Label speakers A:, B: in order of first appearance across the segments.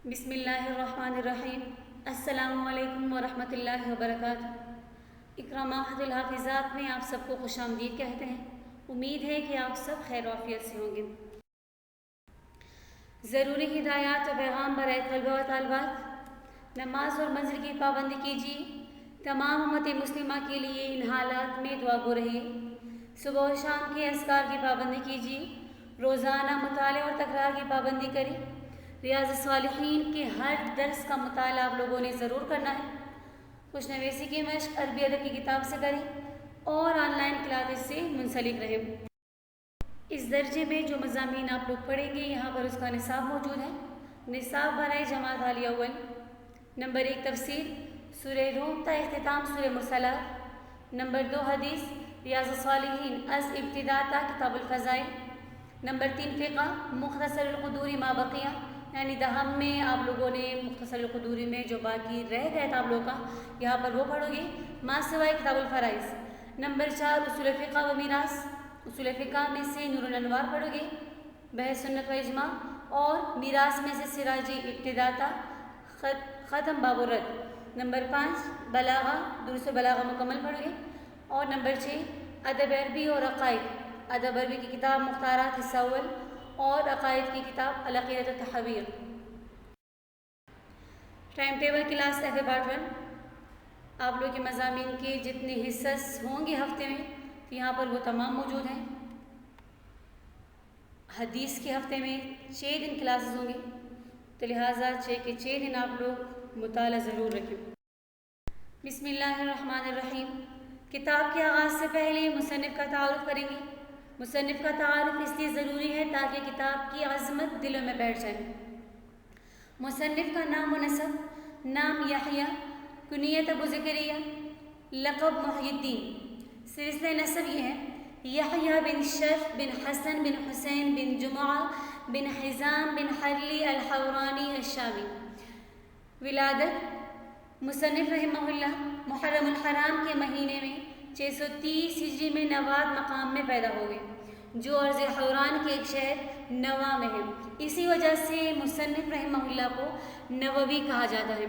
A: بسم اللہ الرحمن الرحیم۔ السلام علیکم ورحمۃ اللہ وبرکاتہ۔ اقرا معہد الحافظات میں آپ سب کو خوش آمدید کہتے ہیں۔ امید ہے کہ آپ سب خیر و عافیت سے ہوں گے۔ ضروری ہدایات و پیغام برائے طلبہ و طالبات، نماز اور منزل کی پابندی کیجیے۔ تمام امت مسلمہ کے لیے ان حالات میں دعا گو رہیے۔ صبح و شام کے اذکار کی پابندی کیجیے۔ روزانہ مطالعہ اور تکرار کی پابندی کریں۔ ریاض الصالحین کے ہر درس کا مطالعہ آپ لوگوں نے ضرور کرنا ہے۔ خوش نویسی کی مشق عربی ادب کی کتاب سے کریں اور آن لائن کلاسز سے منسلک رہیں۔ اس درجے میں جو مضامین آپ لوگ پڑھیں گے یہاں پر اس کا نصاب موجود ہے۔ نصاب برائے جماعت عالیہ اول: نمبر 1 تفسیر سورہ روم تا اختتام سورہ مرسلات۔ نمبر 2 حدیث ریاض الصالحین از ابتدا تا کتاب الفضائل۔ نمبر 3 فقہ مختصر القدوری ما بقیہ، یعنی دہم میں آپ لوگوں نے مختصر القدوری میں جو باقی رہ گئے تھا آپ لوگوں کا یہاں پر وہ پڑھو گے ما سوائے کتاب الفرائض۔ نمبر 4 اصول فقہ و میراث، اصول فقہ میں سے نور الانوار پڑھو گے، بحث سنت و اجماع، اور میراث میں سے سراجی ابتدا تا ختم باب الرد۔ نمبر 5 بلاغہ، دروس بلاغہ مکمل پڑھو گے، اور نمبر 6 ادب عربی اور عقائد، ادب عربی کی کتاب مختارات حصہ اول اور عقائد کی کتاب العقیدۃ التحویہ۔ Time table class F part 1، آپ لوگ کے مضامین کے جتنے حصص ہوں گے ہفتے میں یہاں پر وہ تمام موجود ہیں۔ حدیث کے ہفتے میں 6 دن کلاسز ہوں گے، تو لہٰذا 6 کے 6 دن آپ لوگ مطالعہ ضرور رکھیں۔ بسم اللہ الرحمن الرحیم۔ کتاب کے آغاز سے پہلے مصنف کا تعارف کریں گے۔ مصنف کا تعارف اس لیے ضروری ہے تاکہ کتاب کی عظمت دلوں میں بیٹھ جائے۔ مصنف کا نام و نسب: نام یحییٰ، کنیت ابو زکریا، لقب محی الدین۔ سلسلہ نسب یہ ہے: یحییٰ بن شرف بن حسن بن حسین بن جمعہ بن حزام بن حلی الحورانی الشامی۔ ولادت: مصنف رحمہ اللہ محرم الحرام کے مہینے میں 630 ہجری میں نواد مقام میں پیدا ہوئے، جو ارض حوران کے ایک شہر نوا میں ہے۔ اسی وجہ سے مصنف رحمہ اللہ کو نووی کہا جاتا ہے۔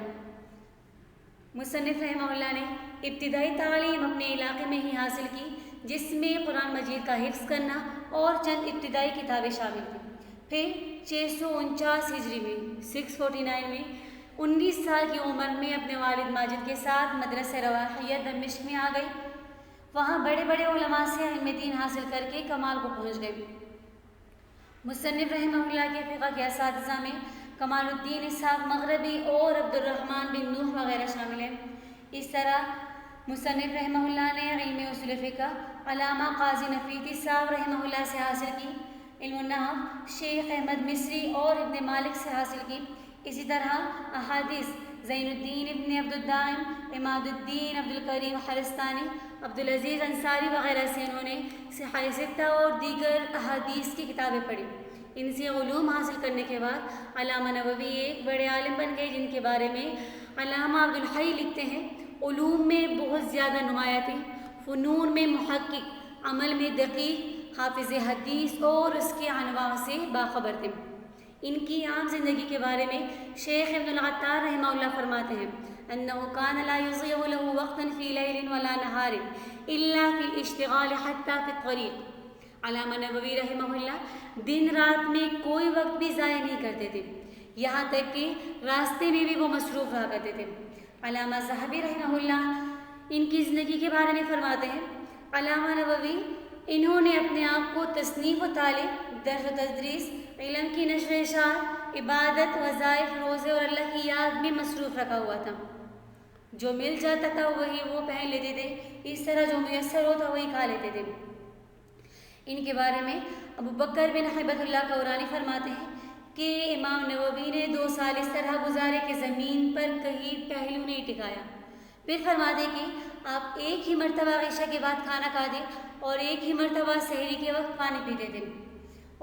A: مصنف رحمہ اللہ نے ابتدائی تعلیم اپنے علاقے میں ہی حاصل کی، جس میں قرآن مجید کا حفظ کرنا اور چند ابتدائی کتابیں شامل تھیں۔ پھر 649 ہجری میں 649 میں 19 سال کی عمر میں اپنے والد ماجد کے ساتھ مدرسہ رواحیہ دمشق میں آ گئی۔ وہاں بڑے بڑے علماء سے علم دین حاصل کر کے کمال کو پہنچ گئے۔ مصنف رحمہ اللہ کے فقہ کے اساتذہ میں کمال الدین اسحاق مغربی اور عبد الرحمن بن نوح وغیرہ شامل ہیں۔ اس طرح مصنف رحمہ اللہ نے علم اصول فقہ علامہ قاضی نفیتی صاحب رحمہ اللہ سے حاصل کی، علم النحو شیخ احمد مصری اور ابن مالک سے حاصل کی۔ اسی طرح احادیث زین الدین ابن عبد الدائم، عماد الدین عبد الکریم حرستانی، عبدالعزیز انصاری وغیرہ سے انہوں نے صحیح ستہ اور دیگر احادیث کی کتابیں پڑھی۔ ان سے علوم حاصل کرنے کے بعد علامہ نووی ایک بڑے عالم بن گئے، جن کے بارے میں علامہ عبدالحی لکھتے ہیں: علوم میں بہت زیادہ نمایاں تھے، فنون میں محقق، عمل میں دقیق، حافظ حدیث اور اس کے انواع سے باخبر تھے۔ ان کی عام زندگی کے بارے میں شیخ ابن العطار رحمہ اللہ فرماتے ہیں: انہ کان لا یضیع له وقتا فی لیل ولا نہار الا فی الاشتغال حتی فی الطریق۔ علامہ نووی رحمہ اللہ دن رات میں کوئی وقت بھی ضائع نہیں کرتے تھے، یہاں تک کہ راستے میں بھی وہ مصروف رہا کرتے تھے۔ علامہ ذہبی رحمہ اللہ ان کی زندگی کے بارے میں فرماتے ہیں: علامہ نووی انہوں نے اپنے آپ کو تصنیف و تعلیم، درس و تدریس، علم کی نشر و اشاعت، عبادت، وظائف، روزے اور اللہ کی یاد میں مصروف رکھا ہوا تھا۔ جو مل جاتا تھا وہی وہ پہن لیتے تھے، اس طرح جو میسر ہوتا وہی کھا لیتے تھے۔ ان کے بارے میں ابو بکر بن حبت اللہ قورانی فرماتے ہیں کہ امام نووی نے 2 سال اس طرح گزارے کہ زمین پر کہیں پہلو نہیں ٹکایا۔ پھر فرماتے کہ آپ ایک ہی مرتبہ عشاء کے بعد کھانا کھاتے اور ایک ہی مرتبہ سحری کے وقت پانی پیتے تھے۔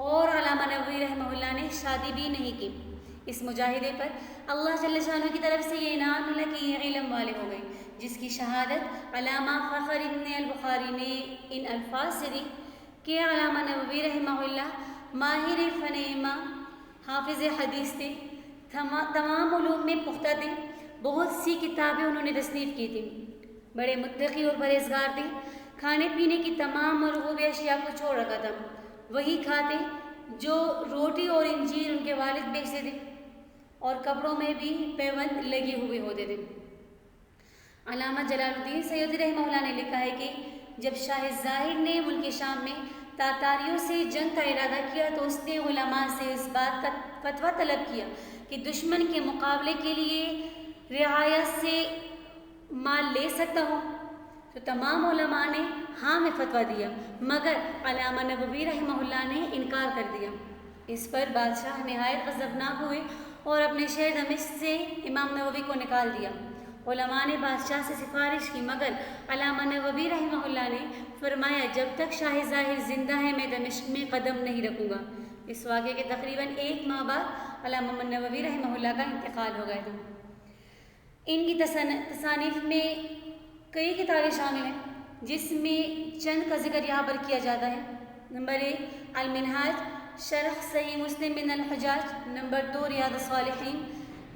A: اور علامہ نووی رحمہ اللہ نے شادی بھی نہیں کی۔ اس مجاہدے پر اللہ جل شانہ کی طرف سے یہ انعام ملا کہ یہ علم والے ہو گئے، جس کی شہادت علامہ فخر ابن البخاری نے ان الفاظ سے دی کہ علامہ نووی رحمہ اللہ ماہر فن علم، حافظ حدیث تھے، تمام علوم میں پختہ تھے، بہت سی کتابیں انہوں نے تصنیف کی تھیں، بڑے متقی اور پرہیزگار تھے، کھانے پینے کی تمام مرغوب اشیاء کو چھوڑ رکھا تھا، وہی کھاتے جو روٹی اور انجیر ان کے والد بیچتے تھے، اور کپڑوں میں بھی پیوند لگے ہوئے ہوتے تھے۔ علامہ جلال الدین سیوطی رحمہ اللہ نے لکھا ہے کہ جب شاہ ظاہر نے ملک شام میں تاتاریوں سے جنگ کا ارادہ کیا تو اس نے علماء سے اس بات کا فتویٰ طلب کیا کہ دشمن کے مقابلے کے لیے رعایا سے مال لے سکتا ہوں، تو تمام علماء نے ہاں میں فتویٰ دیا، مگر علامہ نووی رحمہ اللہ نے انکار کر دیا۔ اس پر بادشاہ نہایت غضبناک ہوئے اور اپنے شہر دمشق سے امام نووی کو نکال دیا۔ علماء نے بادشاہ سے سفارش کی، مگر علامہ نووی رحمہ اللہ نے فرمایا جب تک شاہ ظاہر زندہ ہے میں دمشق میں قدم نہیں رکھوں گا۔ اس واقعے کے تقریباً 1 ماہ بعد علامہ نووی رحمہ اللہ کا انتقال ہو گیا تھا۔ ان کی تصانیف میں کئی کتابیں شامل ہیں، جس میں چند کا ذکر یہاں پر کیا جاتا ہے۔ نمبر 1 المنہاج شرح صحیح مسلم من الحجاج، نمبر 2 ریاض الصالحین،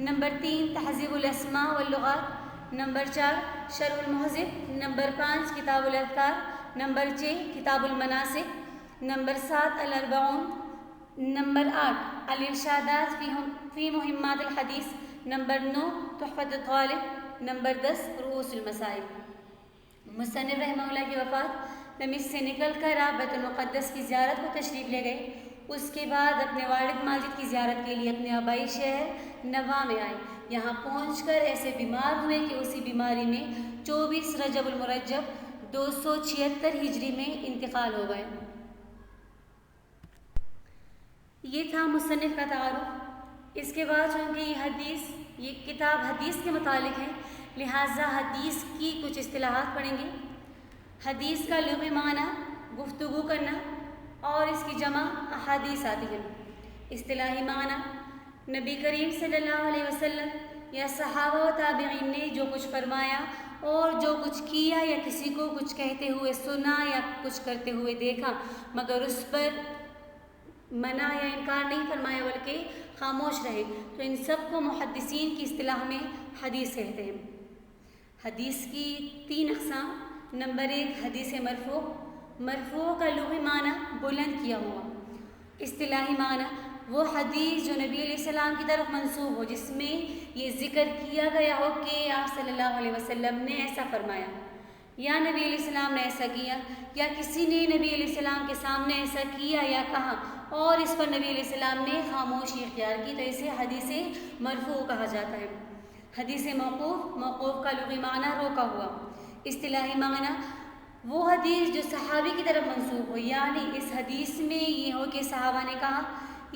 A: نمبر 3 تہذیب الاسماء واللغات، نمبر 4 شرح المہذب، نمبر 5 کتاب الاذکار، نمبر 6 کتاب المناسک، نمبر 7 الاربعون، نمبر 8 الارشادات فی مہمات الحدیث، نمبر 9 تحفۃ الطالب، نمبر 10 رؤوس المسائل۔ مصنف رحمہ اللہ کی وفات دمشق سے نکل کر آپ بیت المقدس کی زیارت کو تشریف لے گئے، اس کے بعد اپنے والد ماجد کی زیارت کے لیے اپنے آبائی شہر نواں میں آئے۔ یہاں پہنچ کر ایسے بیمار ہوئے کہ اسی بیماری میں 24 رجب المرجب 276 ہجری میں انتقال ہو گئے۔ یہ تھا مصنف کا تعارف۔ اس کے بعد چونکہ یہ کتاب حدیث کے متعلق ہے، لہٰذا حدیث کی کچھ اصطلاحات پڑھیں گے۔ حدیث کا لغوی معنی گفتگو کرنا اور اس کی جمع احادیث آتی ہے۔ اصطلاحی معنی نبی کریم صلی اللہ علیہ وسلم یا صحابہ و تابعین نے جو کچھ فرمایا اور جو کچھ کیا یا کسی کو کچھ کہتے ہوئے سنا یا کچھ کرتے ہوئے دیکھا مگر اس پر منع یا انکار نہیں فرمایا بلکہ خاموش رہے، تو ان سب کو محدثین کی اصطلاح میں حدیث کہتے ہیں۔ حدیث کی 3 اقسام۔ نمبر 1 حدیث مرفوع۔ مرفوع کا لغوی معنی بلند کیا ہوا۔ اصطلاحی معنی وہ حدیث جو نبی علیہ السلام کی طرف منسوب ہو، جس میں یہ ذکر کیا گیا ہو کہ آپ صلی اللہ علیہ وسلم نے ایسا فرمایا، یا نبی علیہ السلام نے ایسا کیا، یا کسی نے نبی علیہ السلام کے سامنے ایسا کیا یا کہا اور اس پر نبی علیہ السلام نے خاموشی اختیار کی، تو اسے حدیث مرفوع کہا جاتا ہے۔ حدیث موقوف۔ موقوف کا لغوی معنی روکا ہوا۔ اصطلاحی معنی وہ حدیث جو صحابی کی طرف منسوب ہو، یعنی اس حدیث میں یہ ہو کہ صحابہ نے کہا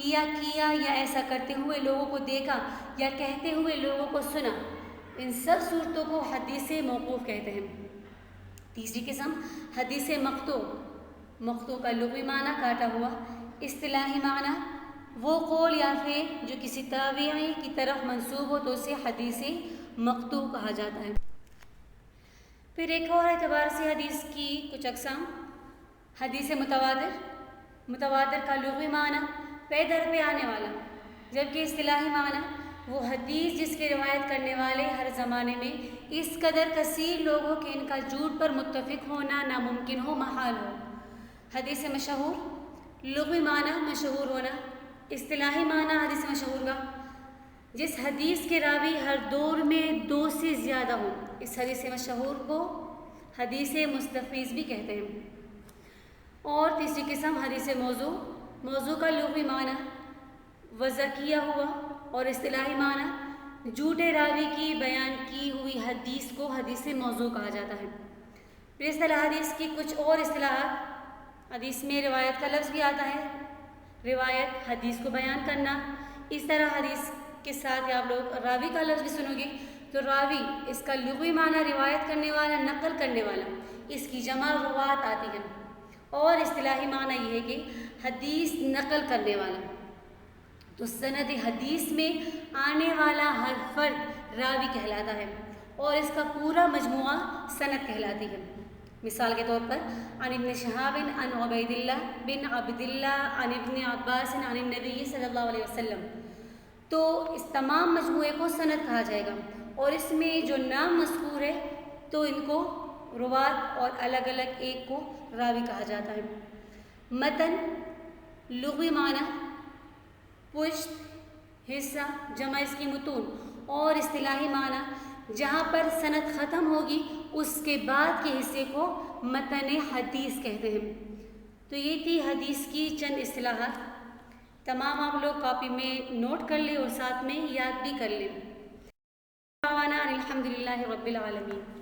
A: یا کیا یا ایسا کرتے ہوئے لوگوں کو دیکھا یا کہتے ہوئے لوگوں کو سنا، ان سب صورتوں کو حدیث موقوف کہتے ہیں۔ تیسری قسم حدیث مقطوع۔ مقطوع کا لغوی معنی کاٹا ہوا۔ اصطلاحی معنی وہ قول یا فعل جو کسی تابعی کی طرف منسوب ہو تو اسے حدیث مقطوع کہا جاتا ہے۔ پھر ایک اور اعتبار سے حدیث کی کچھ اقسام۔ حدیث متواتر۔ متواتر کا لغوی معنی پے در پہ آنے والا، جبکہ اصطلاحی معنی وہ حدیث جس کے روایت کرنے والے ہر زمانے میں اس قدر کثیر لوگ ہو کہ ان کا جھوٹ پر متفق ہونا ناممکن ہو، محال ہو۔ حدیث مشہور۔ لغوی معنی مشہور ہونا۔ اصطلاحی معنی حدیث مشہور کا جس حدیث کے راوی ہر دور میں 2 سے زیادہ ہوں، اس حدیث مشہور کو حدیث مستفیض بھی کہتے ہیں۔ اور تیسری قسم حدیث موضوع۔ موضوع کا لغوی معنی وضع کیا ہوا اور اصطلاحی معنی جھوٹے راوی کی بیان کی ہوئی حدیث کو حدیث موضوع کہا جاتا ہے۔ پھر اصطلاح حدیث کی کچھ اور اصطلاحات۔ حدیث میں روایت کا لفظ بھی آتا ہے۔ روایت حدیث کو بیان کرنا، اس طرح حدیث کے ساتھ آپ لوگ راوی کا لفظ بھی سنو گے تو راوی اس کا لغوی معنی روایت کرنے والا، نقل کرنے والا، اس کی جمع روات آتی ہے۔ اور اصطلاحی معنی یہ ہے کہ حدیث نقل کرنے والا، تو سند حدیث میں آنے والا ہر فرد راوی کہلاتا ہے اور اس کا پورا مجموعہ سند کہلاتی ہے۔ مثال کے طور پر عن ابن شہاب عن عبید اللہ بن عبد اللہ عن ابن عباس عن النبی صلی اللہ علیہ وسلم، تو اس تمام مجموعے کو سند کہا جائے گا، اور اس میں جو نام مذکور ہے تو ان کو روات اور الگ الگ ایک کو راوی کہا جاتا ہے۔ متن لغوی معنی پشت، حصہ جمع اس کی متون، اور اصطلاحی معنی جہاں پر سند ختم ہوگی اس کے بعد کے حصے کو متن حدیث کہتے ہیں۔ تو یہ تھی حدیث کی چند اصطلاحات، تمام آپ لوگ کاپی میں نوٹ کر لیں اور ساتھ میں یاد بھی کر لیں۔ الحمد للہ رب العالمین۔